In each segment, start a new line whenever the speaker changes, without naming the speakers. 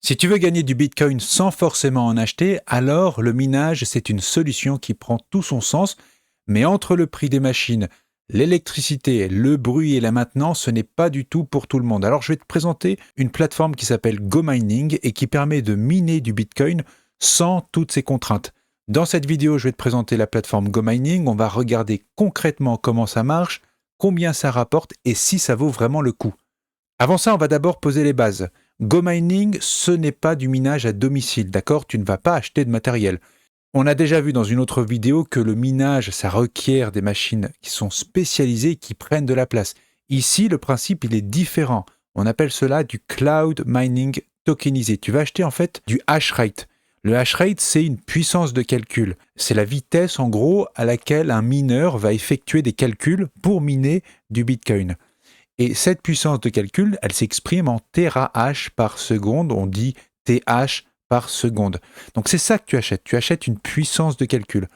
Si tu veux gagner du Bitcoin sans forcément en acheter, alors le minage, c'est une solution qui prend tout son sens, mais entre le prix des machines, l'électricité, le bruit et la maintenance, ce n'est pas du tout pour tout le monde. Alors je vais te présenter une plateforme qui s'appelle GoMining et qui permet de miner du Bitcoin sans toutes ces contraintes. Dans cette vidéo, je vais te présenter la plateforme GoMining, on va regarder concrètement comment ça marche, combien ça rapporte et si ça vaut vraiment le coup. Avant ça, on va d'abord poser les bases. GoMining, ce n'est pas du minage à domicile, d'accord? Tu ne vas pas acheter de matériel. On a déjà vu dans une autre vidéo que le minage, ça requiert des machines qui sont spécialisées et qui prennent de la place. Ici, le principe, il est différent. On appelle cela du cloud mining tokenisé. Tu vas acheter en fait du hash rate. Le hash rate, c'est une puissance de calcul. C'est la vitesse, en gros, à laquelle un mineur va effectuer des calculs pour miner du Bitcoin. Et cette puissance de calcul, elle s'exprime en terahash par seconde. On dit TH par seconde. Donc c'est ça que tu achètes. Tu achètes une puissance de calcul.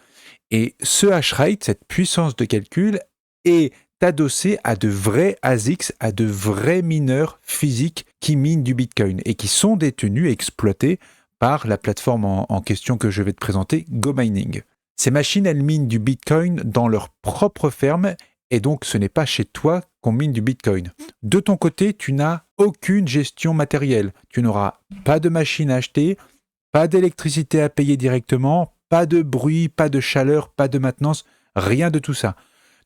Et ce hash rate, cette puissance de calcul, est adossé à de vrais ASICs, à de vrais mineurs physiques qui minent du Bitcoin et qui sont détenus et exploités par la plateforme en question que je vais te présenter, GoMining. Ces machines, elles minent du Bitcoin dans leur propre ferme et donc ce n'est pas chez toi qu'on mine du Bitcoin. De ton côté, tu n'as aucune gestion matérielle. Tu n'auras pas de machine à acheter, pas d'électricité à payer directement, pas de bruit, pas de chaleur, pas de maintenance, rien de tout ça.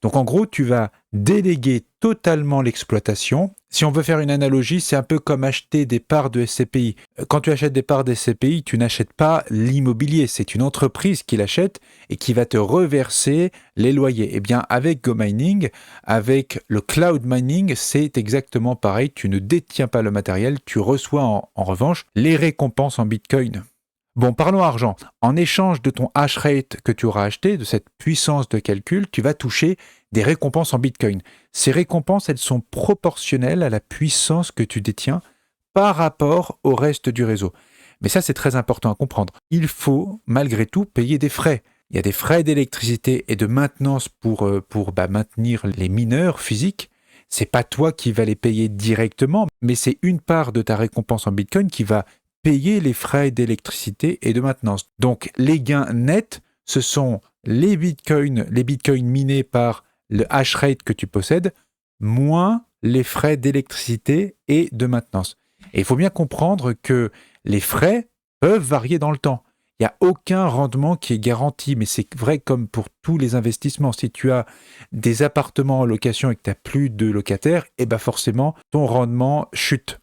Donc en gros, tu vas déléguer totalement l'exploitation. Si on veut faire une analogie, c'est un peu comme acheter des parts de SCPI. Quand tu achètes des parts de SCPI, tu n'achètes pas l'immobilier, c'est une entreprise qui l'achète et qui va te reverser les loyers. Eh bien, avec GoMining, avec le cloud mining, c'est exactement pareil. Tu ne détiens pas le matériel, tu reçois en revanche les récompenses en Bitcoin. Bon, parlons argent. En échange de ton hash rate que tu auras acheté, de cette puissance de calcul, tu vas toucher des récompenses en Bitcoin. Ces récompenses, elles sont proportionnelles à la puissance que tu détiens par rapport au reste du réseau. Mais ça, c'est très important à comprendre. Il faut, malgré tout, payer des frais. Il y a des frais d'électricité et de maintenance pour maintenir les mineurs physiques. C'est pas toi qui vas les payer directement, mais c'est une part de ta récompense en Bitcoin qui va payer les frais d'électricité et de maintenance. Donc, les gains nets, ce sont les bitcoins minés par le hash rate que tu possèdes, moins les frais d'électricité et de maintenance. Et il faut bien comprendre que les frais peuvent varier dans le temps. Il n'y a aucun rendement qui est garanti, mais c'est vrai comme pour tous les investissements. Si tu as des appartements en location et que tu n'as plus de locataires, eh ben forcément, ton rendement chute.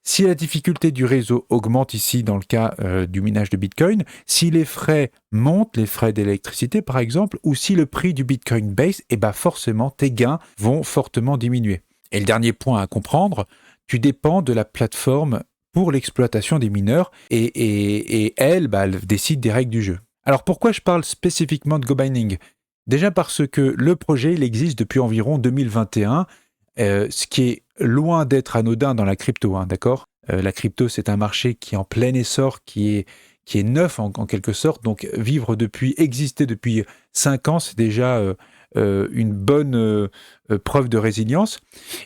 Si la difficulté du réseau augmente ici dans le cas du minage de Bitcoin, si les frais montent, les frais d'électricité par exemple, ou si le prix du Bitcoin baisse, eh ben forcément tes gains vont fortement diminuer. Et le dernier point à comprendre, tu dépends de la plateforme pour l'exploitation des mineurs et elle décide des règles du jeu. Alors pourquoi je parle spécifiquement de GoMining ? Déjà parce que le projet il existe depuis environ 2021, ce qui est loin d'être anodin dans la crypto, hein, d'accord ? La crypto, c'est un marché qui est en plein essor, qui est neuf en quelque sorte. Donc, exister depuis 5 ans, c'est déjà une bonne preuve de résilience.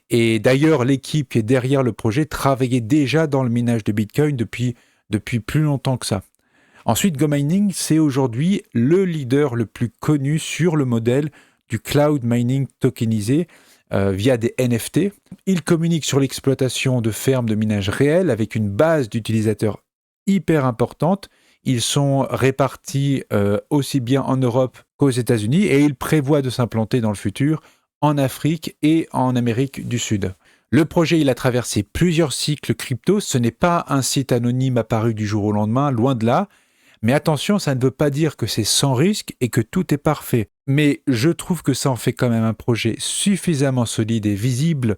Et d'ailleurs, l'équipe qui est derrière le projet travaillait déjà dans le minage de Bitcoin depuis plus longtemps que ça. Ensuite, GoMining, c'est aujourd'hui le leader le plus connu sur le modèle du cloud mining tokenisé, via des NFT. Ils communiquent sur l'exploitation de fermes de minage réelles avec une base d'utilisateurs hyper importante. Ils sont répartis aussi bien en Europe qu'aux États-Unis et ils prévoient de s'implanter dans le futur en Afrique et en Amérique du Sud. Le projet, il a traversé plusieurs cycles crypto. Ce n'est pas un site anonyme apparu du jour au lendemain, loin de là. Mais attention, ça ne veut pas dire que c'est sans risque et que tout est parfait. Mais je trouve que ça en fait quand même un projet suffisamment solide et visible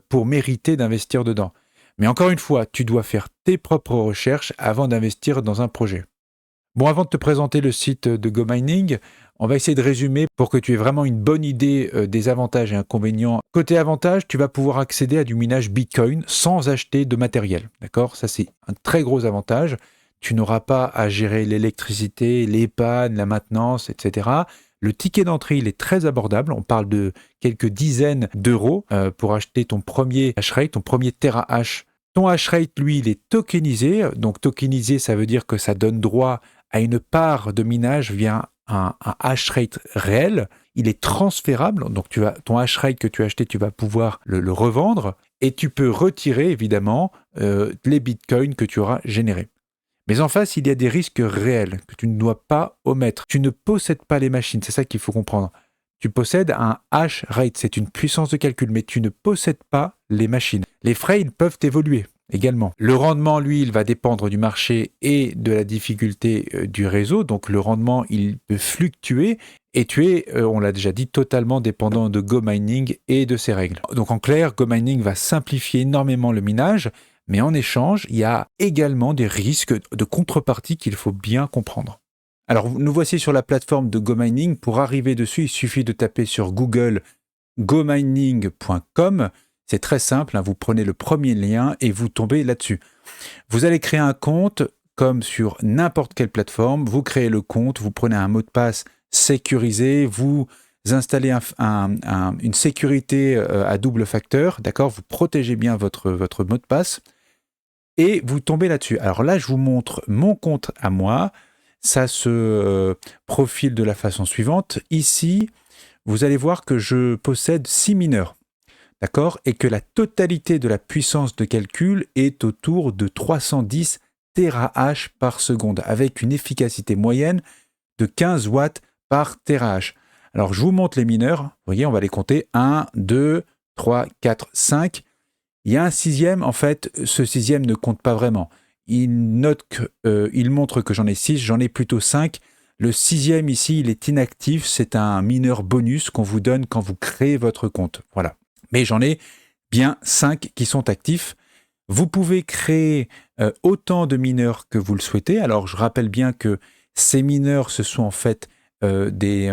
pour mériter d'investir dedans. Mais encore une fois, tu dois faire tes propres recherches avant d'investir dans un projet. Bon, avant de te présenter le site de GoMining, on va essayer de résumer pour que tu aies vraiment une bonne idée des avantages et inconvénients. Côté avantage, tu vas pouvoir accéder à du minage Bitcoin sans acheter de matériel. D'accord ? Ça, c'est un très gros avantage. Tu n'auras pas à gérer l'électricité, les pannes, la maintenance, etc. Le ticket d'entrée, il est très abordable. On parle de quelques dizaines d'euros pour acheter ton premier hash rate, ton premier terahash Ton hash rate, lui, il est tokenisé. Donc tokenisé, ça veut dire que ça donne droit à une part de minage via un hash rate réel. Il est transférable, donc ton hash rate que tu as acheté, tu vas pouvoir le revendre et tu peux retirer évidemment les bitcoins que tu auras générés. Mais en face, il y a des risques réels que tu ne dois pas omettre. Tu ne possèdes pas les machines, c'est ça qu'il faut comprendre. Tu possèdes un hash rate, c'est une puissance de calcul, mais tu ne possèdes pas les machines. Les frais, ils peuvent évoluer également. Le rendement, lui, il va dépendre du marché et de la difficulté du réseau. Donc le rendement, il peut fluctuer et tu es, on l'a déjà dit, totalement dépendant de GoMining et de ses règles. Donc en clair, GoMining va simplifier énormément le minage, mais en échange, il y a également des risques de contrepartie qu'il faut bien comprendre. Alors, nous voici sur la plateforme de GoMining. Pour arriver dessus, il suffit de taper sur Google gomining.com. C'est très simple, hein, vous prenez le premier lien et vous tombez là-dessus. Vous allez créer un compte comme sur n'importe quelle plateforme. Vous créez le compte, vous prenez un mot de passe sécurisé, vous installez une sécurité à double facteur, d'accord ? Vous protégez bien votre mot de passe et vous tombez là-dessus. Alors là, je vous montre mon compte à moi. Ça se profile de la façon suivante. Ici, vous allez voir que je possède 6 mineurs, d'accord ? Et que la totalité de la puissance de calcul est autour de 310 TH par seconde, avec une efficacité moyenne de 15 watts par TH. Alors, je vous montre les mineurs. Vous voyez, on va les compter. 1, 2, 3, 4, 5. Il y a un sixième. En fait, ce sixième ne compte pas vraiment. Il montre que j'en ai 6, j'en ai plutôt 5. Le sixième ici, il est inactif. C'est un mineur bonus qu'on vous donne quand vous créez votre compte. Voilà. Mais j'en ai bien 5 qui sont actifs. Vous pouvez créer autant de mineurs que vous le souhaitez. Alors, je rappelle bien que ces mineurs, ce sont en fait des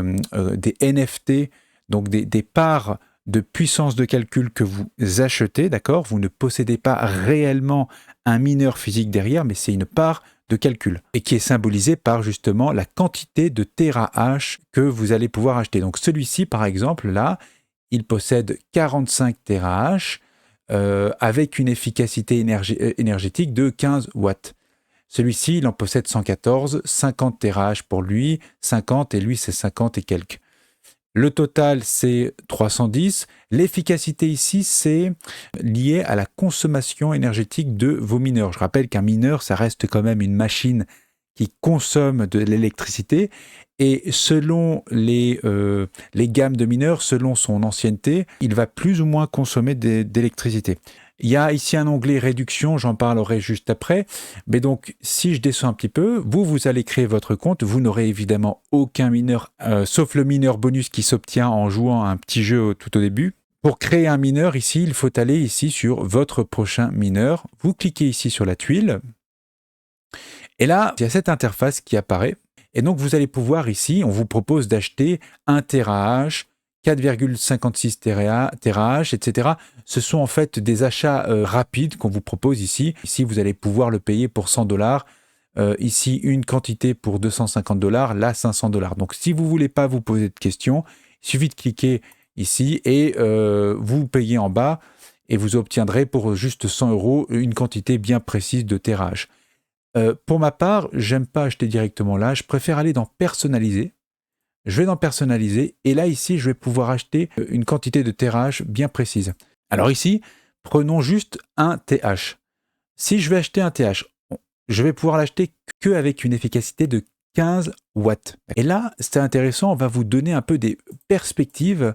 NFT, donc des parts de puissance de calcul que vous achetez, d'accord ? Vous ne possédez pas réellement un mineur physique derrière, mais c'est une part de calcul et qui est symbolisée par justement la quantité de TH que vous allez pouvoir acheter. Donc celui-ci, par exemple, là, il possède 45 TH avec une efficacité énergétique de 15 watts. Celui-ci, il en possède 114, 50 TH pour lui, 50 et lui, c'est 50 et quelques. Le total, c'est 310. L'efficacité ici, c'est lié à la consommation énergétique de vos mineurs. Je rappelle qu'un mineur, ça reste quand même une machine qui consomme de l'électricité. Et selon les gammes de mineurs, selon son ancienneté, il va plus ou moins consommer d'électricité. Il y a ici un onglet réduction, j'en parlerai juste après. Mais donc, si je descends un petit peu, vous allez créer votre compte. Vous n'aurez évidemment aucun mineur, sauf le mineur bonus qui s'obtient en jouant à un petit jeu tout au début. Pour créer un mineur, ici, il faut aller ici sur votre prochain mineur. Vous cliquez ici sur la tuile. Et là, il y a cette interface qui apparaît. Et donc, vous allez pouvoir ici, on vous propose d'acheter 1 TH, 4,56 TH, etc. Ce sont en fait des achats rapides qu'on vous propose ici. Ici, vous allez pouvoir le payer pour $100. Ici, une quantité pour $250, là, $500. Donc, si vous ne voulez pas vous poser de questions, il suffit de cliquer ici et vous payez en bas et vous obtiendrez pour juste 100 € une quantité bien précise de TH. Pour ma part, j'aime pas acheter directement là. Je préfère aller dans personnaliser. Je vais dans personnaliser et là ici je vais pouvoir acheter une quantité de TH bien précise. Alors ici, prenons juste un TH. Si je vais acheter un TH, je vais pouvoir l'acheter qu'avec une efficacité de 15 watts. Et là, c'est intéressant, on va vous donner un peu des perspectives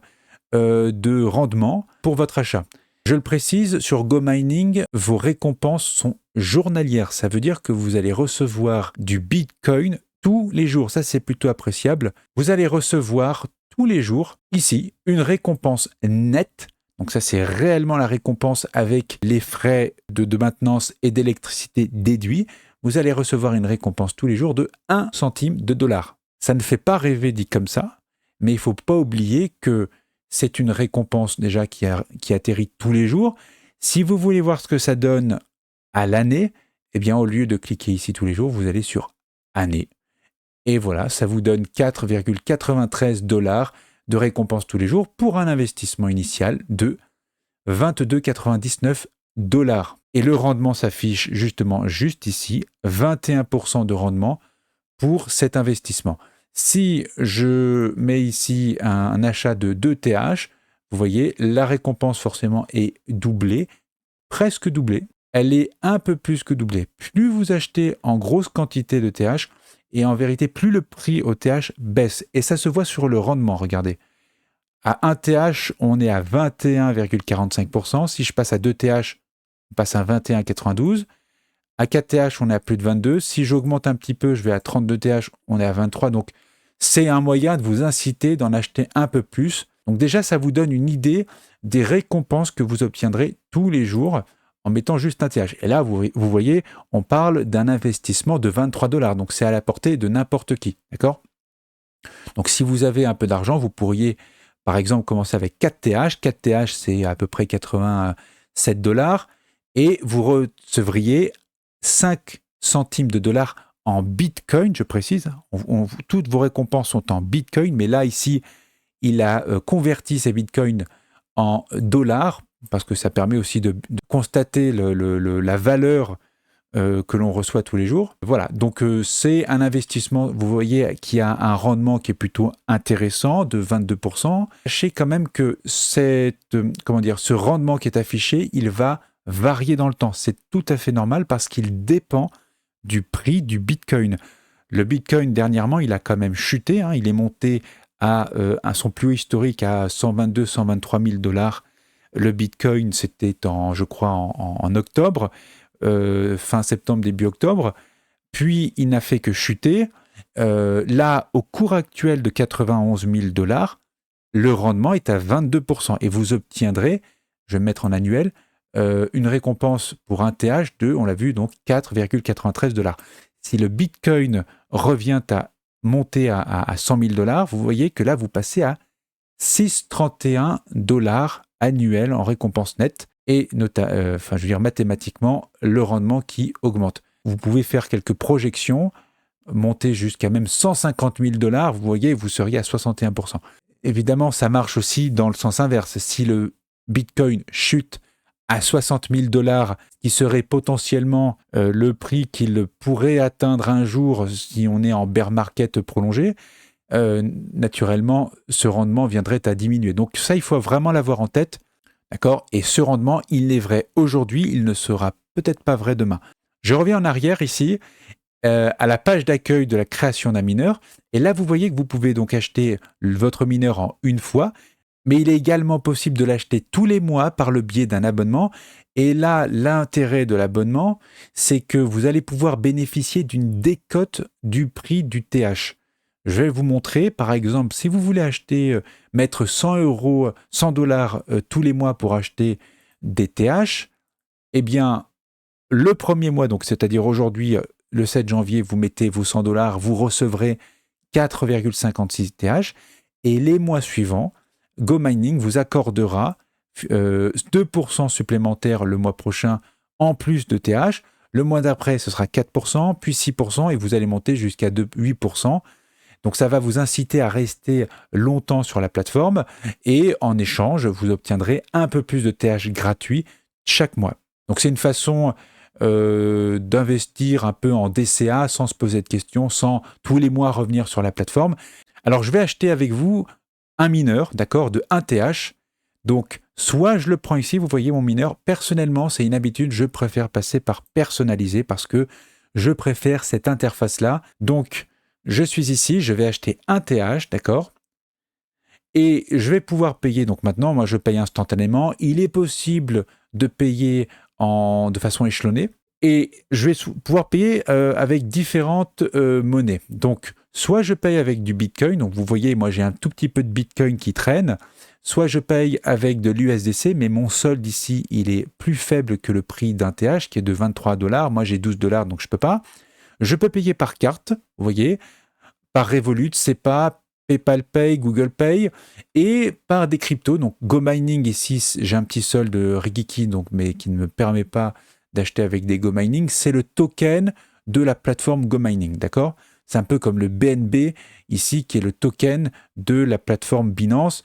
de rendement pour votre achat. Je le précise, sur GoMining, vos récompenses sont journalières. Ça veut dire que vous allez recevoir du Bitcoin tous les jours. Ça, c'est plutôt appréciable. Vous allez recevoir tous les jours, ici, une récompense nette. Donc ça, c'est réellement la récompense avec les frais de maintenance et d'électricité déduits. Vous allez recevoir une récompense tous les jours de 1 centime de dollar. Ça ne fait pas rêver dit comme ça, mais il ne faut pas oublier que c'est une récompense déjà qui atterrit tous les jours. Si vous voulez voir ce que ça donne à l'année, eh bien, au lieu de cliquer ici tous les jours, vous allez sur année. Et voilà, ça vous donne 4,93 $ de récompense tous les jours pour un investissement initial de 22,99 dollars. Et le rendement s'affiche justement juste ici, 21% de rendement pour cet investissement. Si je mets ici un achat de 2 TH, vous voyez, la récompense forcément est doublée, presque doublée. Elle est un peu plus que doublée. Plus vous achetez en grosse quantité de TH, et en vérité, plus le prix au TH baisse. Et ça se voit sur le rendement, regardez. À 1 TH, on est à 21,45%. Si je passe à 2 TH, on passe à 21,92. À 4 TH, on est à plus de 22. Si j'augmente un petit peu, je vais à 32 TH, on est à 23. Donc, c'est un moyen de vous inciter d'en acheter un peu plus. Donc déjà, ça vous donne une idée des récompenses que vous obtiendrez tous les jours en mettant juste un TH. Et là, vous voyez, on parle d'un investissement de 23 $. Donc, c'est à la portée de n'importe qui. D'accord ? Donc, si vous avez un peu d'argent, vous pourriez, par exemple, commencer avec 4 TH. 4 TH, c'est à peu près 87 $. Et vous recevriez 5 centimes de dollars en Bitcoin, je précise. Toutes vos récompenses sont en Bitcoin, mais là, ici, il a converti ces Bitcoins en dollars, parce que ça permet aussi de constater la valeur que l'on reçoit tous les jours. Voilà, donc c'est un investissement, vous voyez, qui a un rendement qui est plutôt intéressant, de 22%. Sachez quand même que ce rendement qui est affiché, il va varier dans le temps. C'est tout à fait normal parce qu'il dépend du prix du Bitcoin. Le Bitcoin, dernièrement, il a quand même chuté. Il est monté à son plus haut historique à 122-123 000 $. Le Bitcoin, c'était je crois, en octobre, fin septembre, début octobre. Puis, il n'a fait que chuter. Là, au cours actuel de 91 000 $, le rendement est à 22%. Et vous obtiendrez, je vais mettre en annuel, une récompense pour un TH de, on l'a vu, donc 4,93 $. Si le Bitcoin revient à monter à 100 000 $, vous voyez que là, vous passez à 6,31 $ annuels en récompense nette et mathématiquement, le rendement qui augmente. Vous pouvez faire quelques projections, monter jusqu'à même 150 000 $, vous voyez, vous seriez à 61%. Évidemment, ça marche aussi dans le sens inverse. Si le Bitcoin chute à 60 000 $, qui serait potentiellement le prix qu'il pourrait atteindre un jour si on est en bear market prolongé, naturellement, ce rendement viendrait à diminuer. Donc ça, il faut vraiment l'avoir en tête. D'accord ? Et ce rendement, il est vrai aujourd'hui, il ne sera peut-être pas vrai demain. Je reviens en arrière ici, à la page d'accueil de la création d'un mineur. Et là, vous voyez que vous pouvez donc acheter votre mineur en une fois, mais il est également possible de l'acheter tous les mois par le biais d'un abonnement. Et là, l'intérêt de l'abonnement, c'est que vous allez pouvoir bénéficier d'une décote du prix du TH. Je vais vous montrer, par exemple, si vous voulez mettre 100 $, tous les mois pour acheter des TH, eh bien, le premier mois, donc c'est-à-dire aujourd'hui, le 7 janvier, vous mettez vos 100 $, vous recevrez 4,56 TH, et les mois suivants, GoMining vous accordera 2% supplémentaires le mois prochain en plus de TH. Le mois d'après, ce sera 4%, puis 6%, et vous allez monter jusqu'à 8%. Donc ça va vous inciter à rester longtemps sur la plateforme et en échange, vous obtiendrez un peu plus de TH gratuit chaque mois. Donc c'est une façon d'investir un peu en DCA sans se poser de questions, sans tous les mois revenir sur la plateforme. Alors je vais acheter avec vous un mineur, d'accord, de 1 TH. Donc soit je le prends ici, vous voyez mon mineur. Personnellement, c'est une habitude, je préfère passer par personnaliser parce que je préfère cette interface-là. Donc je suis ici, je vais acheter un TH, d'accord ? Et je vais pouvoir payer, donc maintenant, moi je paye instantanément. Il est possible de payer de façon échelonnée. Et je vais pouvoir payer avec différentes monnaies. Donc, soit je paye avec du Bitcoin, donc vous voyez, moi j'ai un tout petit peu de Bitcoin qui traîne. Soit je paye avec de l'USDC, mais mon solde ici, il est plus faible que le prix d'un TH, qui est de 23 $. Moi j'ai 12 $, donc je ne peux pas. Je peux payer par carte, vous voyez, par Revolut, SEPA, PayPal Pay, Google Pay, et par des cryptos. Donc GoMining, ici, j'ai un petit solde Rigiki, mais qui ne me permet pas d'acheter avec des GoMining. C'est le token de la plateforme GoMining, d'accord ? C'est un peu comme le BNB, ici, qui est le token de la plateforme Binance.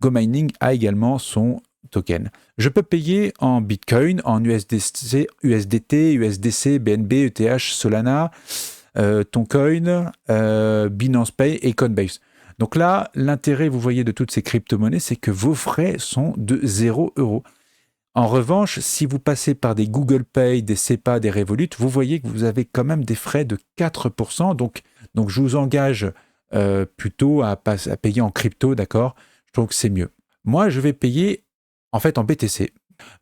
GoMining a également son token. Je peux payer en Bitcoin, en USDC, USDT, USDC, BNB, ETH, Solana, Toncoin, Binance Pay et Coinbase. Donc là, l'intérêt, vous voyez, de toutes ces crypto-monnaies, c'est que vos frais sont de 0 €. En revanche, si vous passez par des Google Pay, des SEPA, des Revolut, vous voyez que vous avez quand même des frais de 4%. Donc je vous engage plutôt à payer en crypto, d'accord? Je trouve que c'est mieux. Moi, je vais payer en fait en BTC.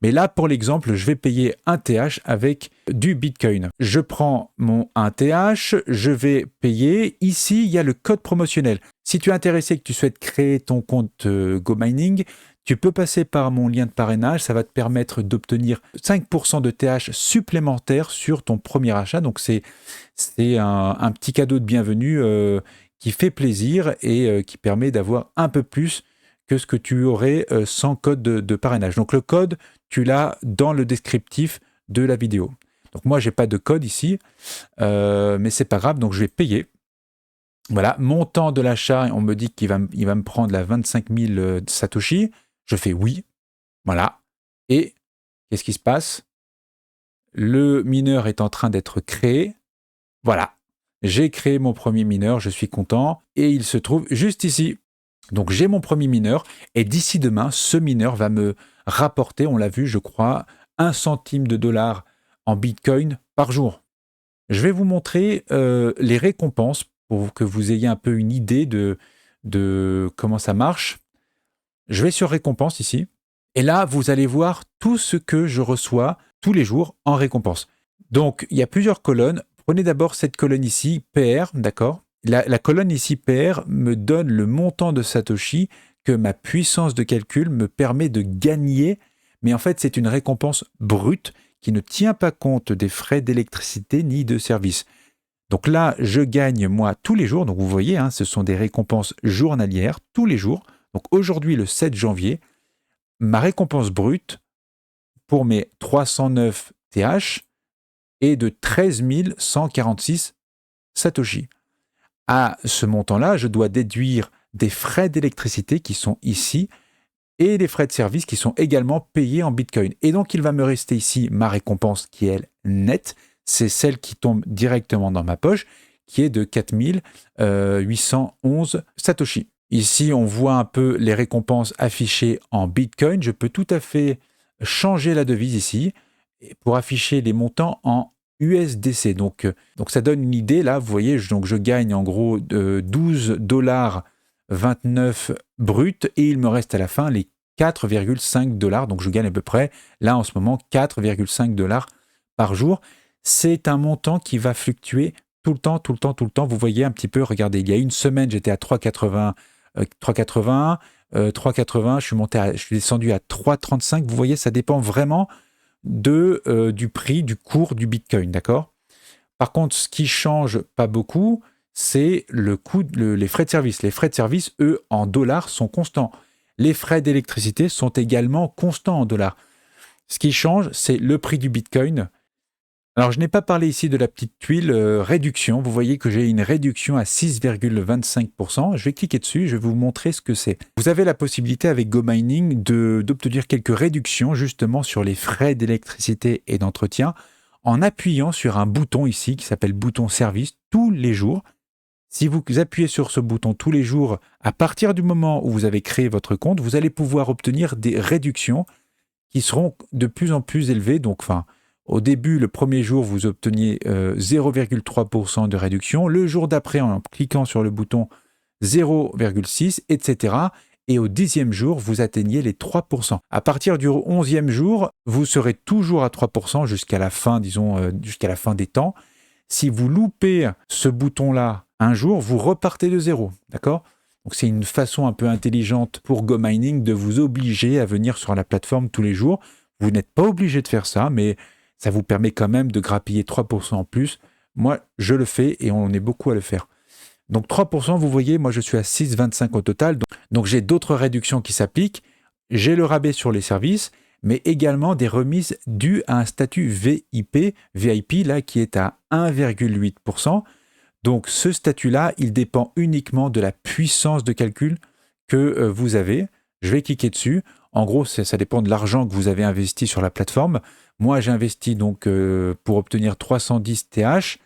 Mais là, pour l'exemple, je vais payer un TH avec du Bitcoin. Je prends mon 1 TH, je vais payer. Ici, il y a le code promotionnel. Si tu es intéressé, que tu souhaites créer ton compte GoMining, tu peux passer par mon lien de parrainage. Ça va te permettre d'obtenir 5% de TH supplémentaires sur ton premier achat. Donc, c'est un petit cadeau de bienvenue qui fait plaisir et qui permet d'avoir un peu plus que ce que tu aurais sans code de parrainage. Donc le code, tu l'as dans le descriptif de la vidéo. Donc moi, je n'ai pas de code ici, mais c'est pas grave, donc je vais payer. Voilà, montant de l'achat, on me dit qu'il va me prendre la 25 000 Satoshi. Je fais oui, voilà. Et qu'est-ce qui se passe? Le mineur est en train d'être créé. Voilà, j'ai créé mon premier mineur, je suis content. Et il se trouve juste ici. Donc j'ai mon premier mineur et d'ici demain, ce mineur va me rapporter, on l'a vu, je crois, 1 centime de dollar en Bitcoin par jour. Je vais vous montrer les récompenses pour que vous ayez un peu une idée de comment ça marche. Je vais sur récompenses ici et là, vous allez voir tout ce que je reçois tous les jours en récompense. Donc, il y a plusieurs colonnes. Prenez d'abord cette colonne ici, PR, d'accord? La colonne ici, PR, me donne le montant de Satoshi que ma puissance de calcul me permet de gagner. Mais en fait, c'est une récompense brute qui ne tient pas compte des frais d'électricité ni de service. Donc là, je gagne, moi, tous les jours. Donc vous voyez, hein, ce sont des récompenses journalières, tous les jours. Donc aujourd'hui, le 7 janvier, ma récompense brute pour mes 309 TH est de 13 146 Satoshi. À ce montant-là, je dois déduire des frais d'électricité qui sont ici et des frais de service qui sont également payés en Bitcoin. Et donc, il va me rester ici ma récompense qui est nette. C'est celle qui tombe directement dans ma poche, qui est de 4 811 Satoshi. Ici, on voit un peu les récompenses affichées en Bitcoin. Je peux tout à fait changer la devise ici pour afficher les montants en USDC. Donc ça donne une idée. Là, vous voyez, je gagne en gros 12,29 $ brut et il me reste à la fin les 4,5 $. Donc je gagne à peu près, là en ce moment, 4,5 $ par jour. C'est un montant qui va fluctuer tout le temps. Vous voyez un petit peu, regardez, il y a une semaine, j'étais à 3,80, 3,80, je suis descendu à 3,35. Vous voyez, ça dépend vraiment du prix, du cours du Bitcoin, d'accord? Par contre, ce qui change pas beaucoup, c'est le coût, les frais de service. Les frais de service, eux, en dollars, sont constants. Les frais d'électricité sont également constants en dollars. Ce qui change, c'est le prix du Bitcoin. Alors, je n'ai pas parlé ici de la petite tuile réduction. Vous voyez que j'ai une réduction à 6,25%. Je vais cliquer dessus, je vais vous montrer ce que c'est. Vous avez la possibilité avec GoMining d'obtenir quelques réductions justement sur les frais d'électricité et d'entretien en appuyant sur un bouton ici qui s'appelle bouton service tous les jours. Si vous appuyez sur ce bouton tous les jours, à partir du moment où vous avez créé votre compte, vous allez pouvoir obtenir des réductions qui seront de plus en plus élevées. Donc, au début, le premier jour, vous obteniez 0,3% de réduction. Le jour d'après, en cliquant sur le bouton, 0,6, etc. Et au 10e jour, vous atteignez les 3%. À partir du 11e jour, vous serez toujours à 3% jusqu'à la fin, jusqu'à la fin des temps. Si vous loupez ce bouton-là un jour, vous repartez de zéro. D'accord ? Donc, c'est une façon un peu intelligente pour GoMining de vous obliger à venir sur la plateforme tous les jours. Vous n'êtes pas obligé de faire ça, mais ça vous permet quand même de grappiller 3% en plus. Moi, je le fais et on est beaucoup à le faire. Donc 3%, vous voyez, moi je suis à 6,25 au total. Donc j'ai d'autres réductions qui s'appliquent. J'ai le rabais sur les services, mais également des remises dues à un statut VIP là, qui est à 1,8%. Donc ce statut-là, il dépend uniquement de la puissance de calcul que vous avez. Je vais cliquer dessus. En gros, ça dépend de l'argent que vous avez investi sur la plateforme. Moi, j'ai investi donc pour obtenir 310 TH.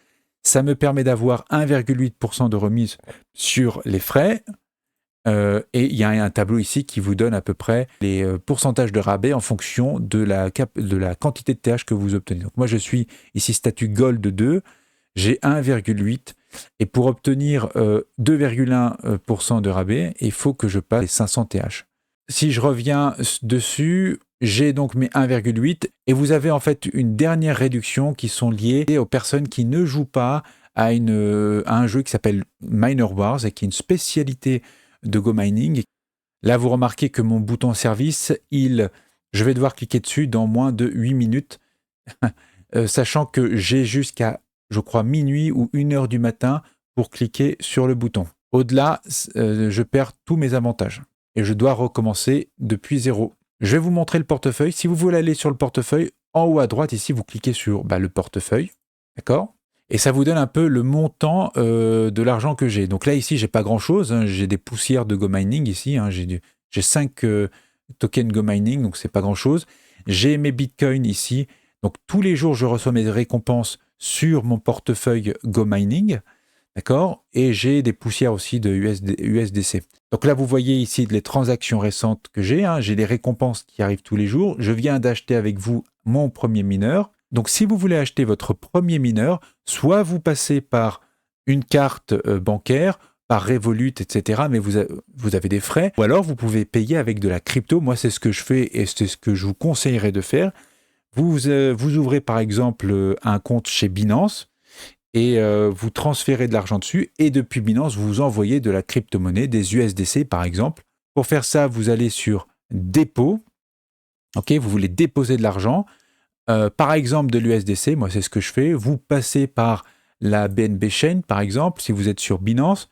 Ça me permet d'avoir 1,8% de remise sur les frais. Et il y a un tableau ici qui vous donne à peu près les pourcentages de rabais en fonction de la quantité de TH que vous obtenez. Donc moi, je suis ici statut Gold 2, j'ai 1,8. Et pour obtenir 2,1% de rabais, il faut que je passe les 500 TH. Si je reviens dessus, j'ai donc mes 1,8 et vous avez en fait une dernière réduction qui sont liées aux personnes qui ne jouent pas à un jeu qui s'appelle Miner Wars et qui est une spécialité de Go Mining. Là, vous remarquez que mon bouton service, je vais devoir cliquer dessus dans moins de 8 minutes, sachant que j'ai jusqu'à, je crois, minuit ou 1h du matin pour cliquer sur le bouton. Au-delà, je perds tous mes avantages et je dois recommencer depuis zéro. Je vais vous montrer le portefeuille. Si vous voulez aller sur le portefeuille, en haut à droite, ici, vous cliquez sur le portefeuille. D'accord ? Et ça vous donne un peu le montant de l'argent que j'ai. Donc là, ici, j'ai pas grand-chose. Hein. J'ai des poussières de Go Mining ici. Hein. J'ai 5 tokens Go Mining, donc c'est pas grand-chose. J'ai mes bitcoins ici. Donc tous les jours, je reçois mes récompenses sur mon portefeuille Go Mining. D'accord ? Et j'ai des poussières aussi de USDC. Donc là, vous voyez ici les transactions récentes que j'ai. Hein. J'ai les récompenses qui arrivent tous les jours. Je viens d'acheter avec vous mon premier mineur. Donc, si vous voulez acheter votre premier mineur, soit vous passez par une carte bancaire, par Revolut, etc., mais vous avez des frais, ou alors vous pouvez payer avec de la crypto. Moi, c'est ce que je fais et c'est ce que je vous conseillerais de faire. Vous ouvrez par exemple un compte chez Binance et vous transférez de l'argent dessus et depuis Binance, vous envoyez de la crypto-monnaie, des USDC par exemple. Pour faire ça, vous allez sur dépôt. Ok, vous voulez déposer de l'argent. Par exemple de l'USDC, moi c'est ce que je fais, vous passez par la BNB Chain par exemple, si vous êtes sur Binance.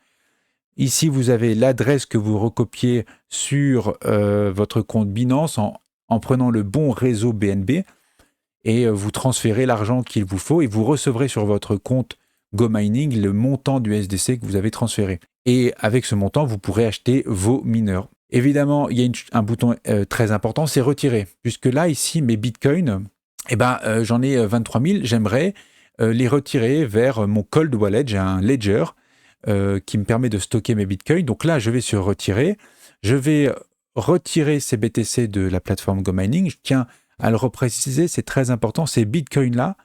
Ici vous avez l'adresse que vous recopiez sur votre compte Binance en prenant le bon réseau BNB et vous transférez l'argent qu'il vous faut et vous recevrez sur votre compte Go Mining le montant du USDC que vous avez transféré. Et avec ce montant, vous pourrez acheter vos mineurs. Évidemment, il y a un bouton très important, c'est retirer. Puisque là, ici, mes bitcoins, j'en ai 23 000, j'aimerais les retirer vers mon cold wallet. J'ai un ledger qui me permet de stocker mes bitcoins. Donc là, je vais sur retirer. Je vais retirer ces BTC de la plateforme Go Mining. Je tiens à le repréciser, c'est très important. Ces bitcoins-là,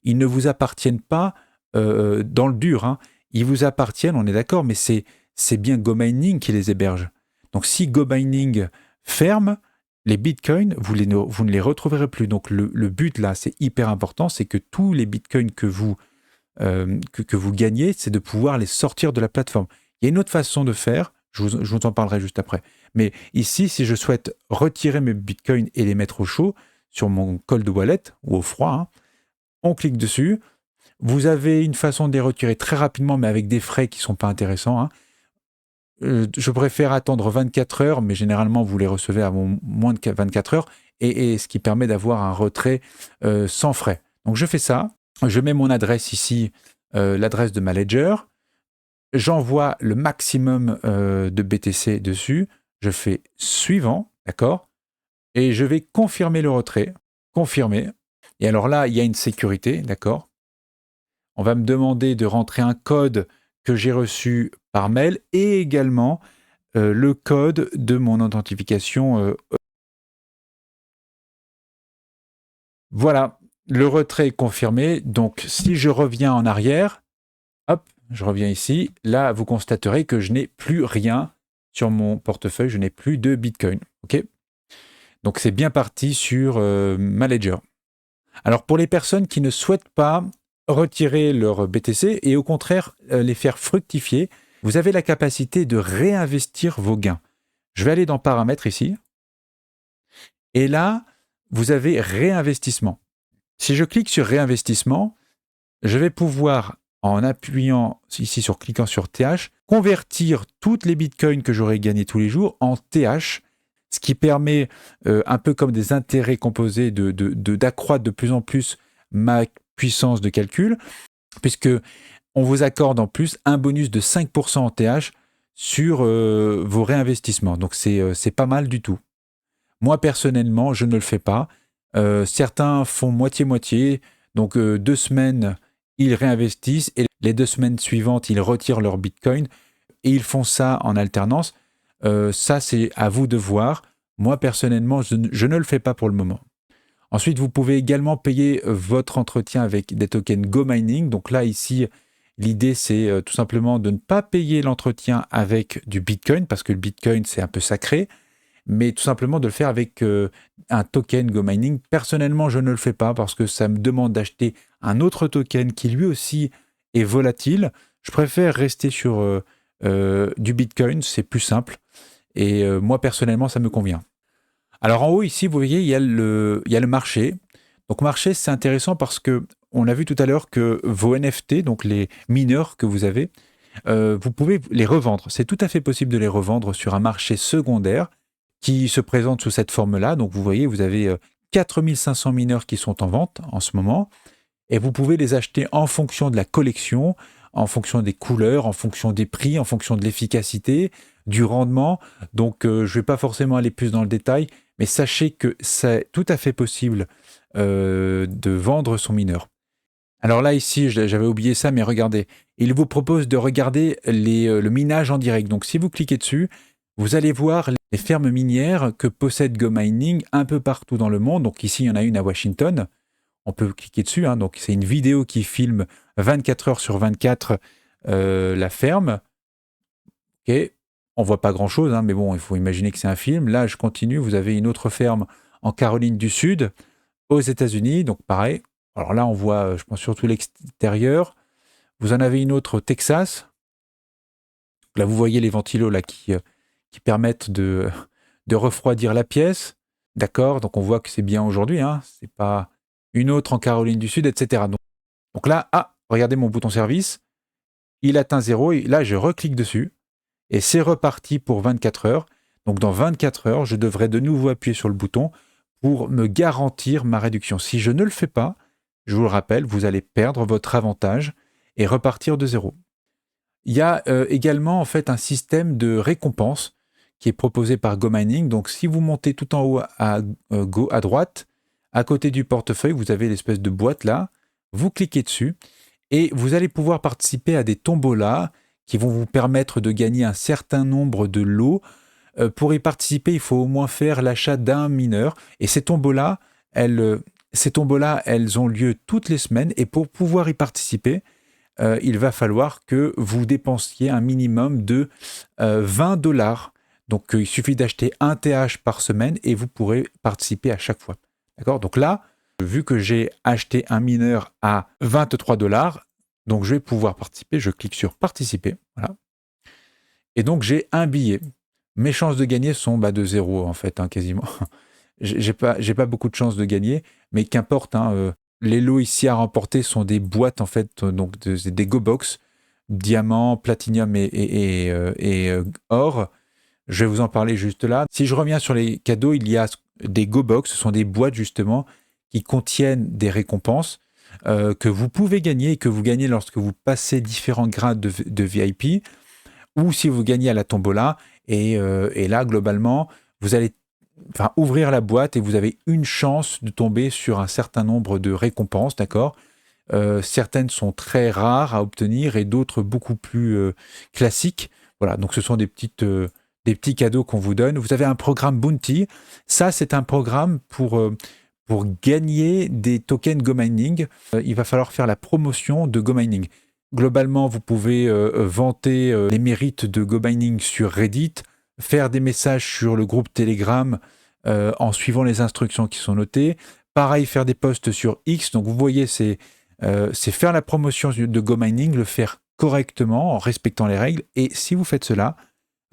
ils ne vous appartiennent pas dans le dur. Hein. Ils vous appartiennent, on est d'accord, mais c'est bien Go Mining qui les héberge. Donc si Go Mining ferme, les bitcoins, vous ne les retrouverez plus. Donc le but là, c'est hyper important, c'est que tous les bitcoins que vous gagnez, c'est de pouvoir les sortir de la plateforme. Il y a une autre façon de faire, je vous en parlerai juste après. Mais ici, si je souhaite retirer mes bitcoins et les mettre au chaud sur mon cold wallet ou au froid, hein, on clique dessus. Vous avez une façon de les retirer très rapidement, mais avec des frais qui ne sont pas intéressants. Hein. Je préfère attendre 24 heures, mais généralement, vous les recevez avant moins de 24 heures, et ce qui permet d'avoir un retrait sans frais. Donc, je fais ça. Je mets mon adresse ici, l'adresse de ma ledger. J'envoie le maximum de BTC dessus. Je fais suivant, d'accord ? Et je vais confirmer le retrait. Confirmer. Et alors là, il y a une sécurité, d'accord ? On va me demander de rentrer un code que j'ai reçu par mail et également le code de mon authentification. Voilà, le retrait est confirmé. Donc, si je reviens en arrière, hop, je reviens ici. Là, vous constaterez que je n'ai plus rien sur mon portefeuille. Je n'ai plus de Bitcoin. OK ? Donc, c'est bien parti sur ma ledger. Alors, pour les personnes qui ne souhaitent pas retirer leur BTC et au contraire les faire fructifier, vous avez la capacité de réinvestir vos gains. Je vais aller dans paramètres ici. Et là, vous avez réinvestissement. Si je clique sur réinvestissement, je vais pouvoir, en appuyant ici cliquant sur TH, convertir toutes les bitcoins que j'aurais gagnées tous les jours en TH, ce qui permet, un peu comme des intérêts composés, d'accroître de plus en plus ma puissance de calcul, puisque on vous accorde en plus un bonus de 5% en TH sur vos réinvestissements. Donc c'est pas mal du tout. Moi, personnellement, je ne le fais pas. Certains font moitié-moitié. Donc, 2 semaines, ils réinvestissent et les 2 semaines suivantes, ils retirent leur Bitcoin et ils font ça en alternance. Ça, c'est à vous de voir. Moi, personnellement, je ne le fais pas pour le moment. Ensuite, vous pouvez également payer votre entretien avec des tokens GoMining. Donc là, ici, l'idée, c'est tout simplement de ne pas payer l'entretien avec du Bitcoin, parce que le Bitcoin, c'est un peu sacré, mais tout simplement de le faire avec un token GoMining. Personnellement, je ne le fais pas parce que ça me demande d'acheter un autre token qui lui aussi est volatile. Je préfère rester sur du Bitcoin, c'est plus simple. Et moi, personnellement, ça me convient. Alors en haut, ici, vous voyez, il y a le marché. Donc marché, c'est intéressant parce que on a vu tout à l'heure que vos NFT, donc les mineurs que vous avez, vous pouvez les revendre. C'est tout à fait possible de les revendre sur un marché secondaire qui se présente sous cette forme-là. Donc vous voyez, vous avez 4500 mineurs qui sont en vente en ce moment et vous pouvez les acheter en fonction de la collection, en fonction des couleurs, en fonction des prix, en fonction de l'efficacité, du rendement. Donc je ne vais pas forcément aller plus dans le détail, mais sachez que c'est tout à fait possible de vendre son mineur. Alors là, ici, j'avais oublié ça, mais regardez, il vous propose de regarder le minage en direct. Donc si vous cliquez dessus, vous allez voir les fermes minières que possède GoMining un peu partout dans le monde. Donc ici, il y en a une à Washington. On peut cliquer dessus. Donc c'est une vidéo qui filme 24 heures sur 24 la ferme. Ok, on voit pas grand-chose, mais bon, il faut imaginer que c'est un film. Là, je continue. Vous avez une autre ferme en Caroline du Sud, aux États-Unis. Donc pareil. Alors là, on voit, je pense, surtout l'extérieur. Vous en avez une autre au Texas. Là, vous voyez les ventilos là, qui permettent de refroidir la pièce. D'accord, donc on voit que c'est bien aujourd'hui. C'est pas une autre en Caroline du Sud, etc. Donc là, regardez mon bouton service. Il atteint 0. Et là, je reclique dessus. Et c'est reparti pour 24 heures. Donc dans 24 heures, je devrais de nouveau appuyer sur le bouton pour me garantir ma réduction. Si je ne le fais pas, je vous le rappelle, vous allez perdre votre avantage et repartir de 0. Il y a également en fait un système de récompense qui est proposé par GoMining. Donc si vous montez tout en haut à droite, à côté du portefeuille, vous avez l'espèce de boîte là. Vous cliquez dessus et vous allez pouvoir participer à des tombolas qui vont vous permettre de gagner un certain nombre de lots. Pour y participer, il faut au moins faire l'achat d'un mineur. Et ces tombolas, elles ont lieu toutes les semaines. Et pour pouvoir y participer, il va falloir que vous dépensiez un minimum de $20. Donc, il suffit d'acheter un TH par semaine et vous pourrez participer à chaque fois. D'accord ? Donc là, vu que j'ai acheté un mineur à $23, donc je vais pouvoir participer. Je clique sur participer. Voilà. Et donc, j'ai un billet. Mes chances de gagner sont de 0 en fait, quasiment. J'ai pas beaucoup de chances de gagner, mais qu'importe. Les lots ici à remporter sont des boîtes en fait, donc des GoBox, diamant, platinium et or. Je vais vous en parler juste là. Si je reviens sur les cadeaux, il y a des GoBox, ce sont des boîtes justement qui contiennent des récompenses que vous pouvez gagner et que vous gagnez lorsque vous passez différents grades de VIP ou si vous gagnez à la tombola. Et là, globalement, vous allez ouvrir la boîte et vous avez une chance de tomber sur un certain nombre de récompenses, d'accord ? Certaines sont très rares à obtenir et d'autres beaucoup plus classiques. Voilà, donc ce sont des petits cadeaux qu'on vous donne. Vous avez un programme Bounty. Ça, c'est un programme pour gagner des tokens GoMining. Il va falloir faire la promotion de GoMining. Globalement, vous pouvez vanter les mérites de GoMining sur Reddit, faire des messages sur le groupe Telegram en suivant les instructions qui sont notées. Pareil, faire des posts sur X. Donc, vous voyez, c'est faire la promotion de GoMining, le faire correctement, en respectant les règles. Et si vous faites cela,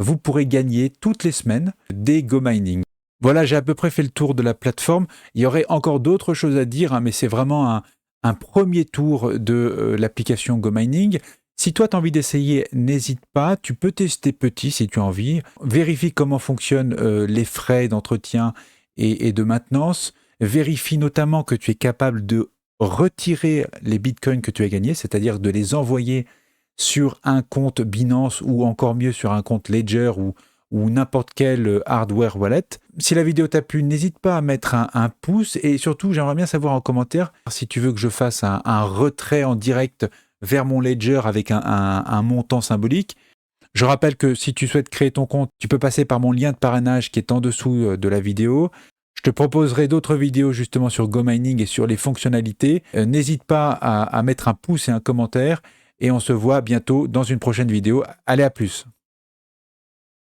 vous pourrez gagner toutes les semaines des GoMining. Voilà, j'ai à peu près fait le tour de la plateforme. Il y aurait encore d'autres choses à dire, mais c'est vraiment un premier tour de l'application GoMining. Si toi, tu as envie d'essayer, n'hésite pas. Tu peux tester petit si tu as envie. Vérifie comment fonctionnent les frais d'entretien et de maintenance. Vérifie notamment que tu es capable de retirer les bitcoins que tu as gagnés, c'est-à-dire de les envoyer sur un compte Binance ou encore mieux sur un compte Ledger ou n'importe quel hardware wallet. Si la vidéo t'a plu, n'hésite pas à mettre un pouce et surtout, j'aimerais bien savoir en commentaire si tu veux que je fasse un retrait en direct vers mon Ledger avec un montant symbolique. Je rappelle que si tu souhaites créer ton compte, tu peux passer par mon lien de parrainage qui est en dessous de la vidéo. Je te proposerai d'autres vidéos justement sur GoMining et sur les fonctionnalités. N'hésite pas à mettre un pouce et un commentaire et on se voit bientôt dans une prochaine vidéo. Allez, à plus!